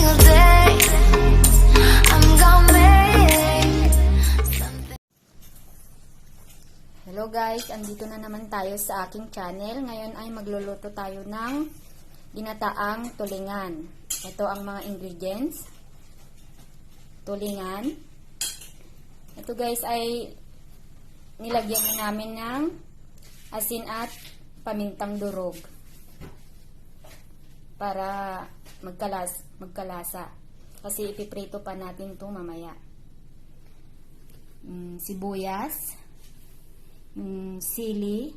single day. I'm gonna make something. Hello guys, andito na naman tayo sa aking channel. Ngayon ay magluluto tayo ng ginataang tulingan. Ito ang mga ingredients. Tulingan. Ito guys ay nilagyan na namin ng asin at pamintang durog para magkalasa. Kasi ipiprito pa natin ito mamaya. Sibuyas, sili,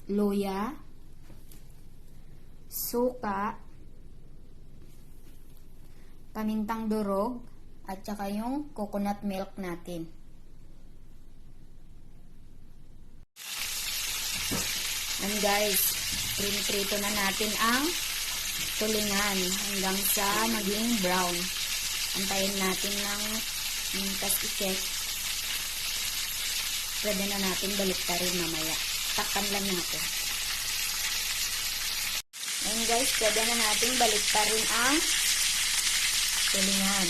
luya, suka, pamintang durog, at saka yung coconut milk natin. And guys, prito na natin ang tulingan hanggang sa maging brown. Antayin natin ng mintas i-check. Pwede na natin baliktarin mamaya. Takpan lang natin. Ayan guys, pwede na natin baliktarin ang tulingan.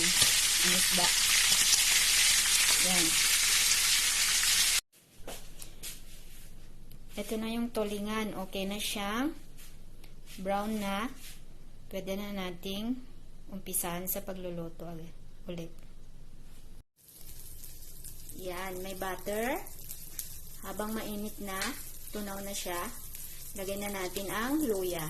Ang isda. Ayan. Ito na yung tulingan. Okay na siya. Brown na. Pwede na nating umpisahan sa pagluluto ulit. Yan. May butter. Habang mainit na, tunaw na siya, lagay na natin ang luya.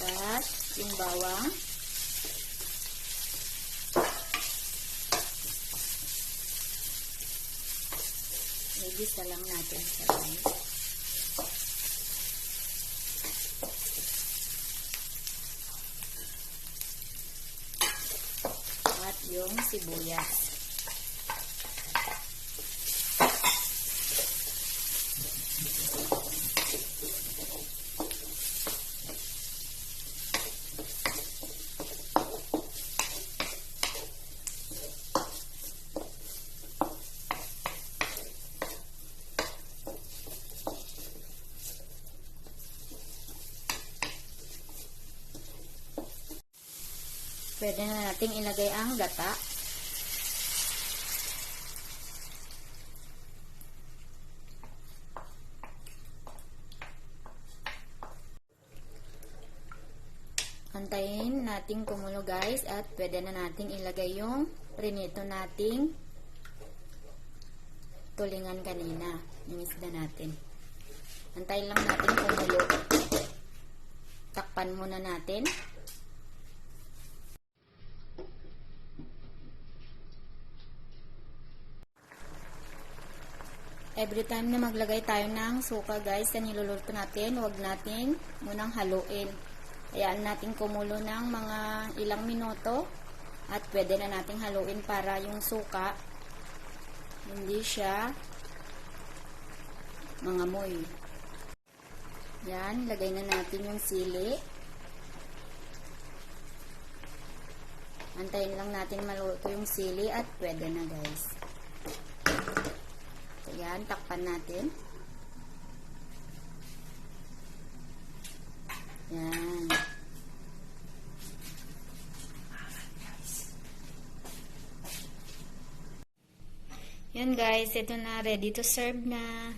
At yung bawang. Igisa lang natin sa rice. At yung sibuyas. Pwede na nating ilagay ang gata. Antayin nating kumulo guys at pwede na nating ilagay yung prinito nating tulingan kanina. Yung isda natin. Antayin lang natin kumulo. Takpan muna natin. Every time na maglagay tayo ng suka guys sa niluluto natin, huwag nating munang haluin. Hayaan natin kumulo ng mga ilang minuto at pwede na nating haluin para yung suka hindi siya mangamoy. Yan, lagay na natin yung sili. Antayin lang natin maluto yung sili at pwede na guys. Ayan, takpan natin. Yan. Yan guys, ito na, ready to serve na.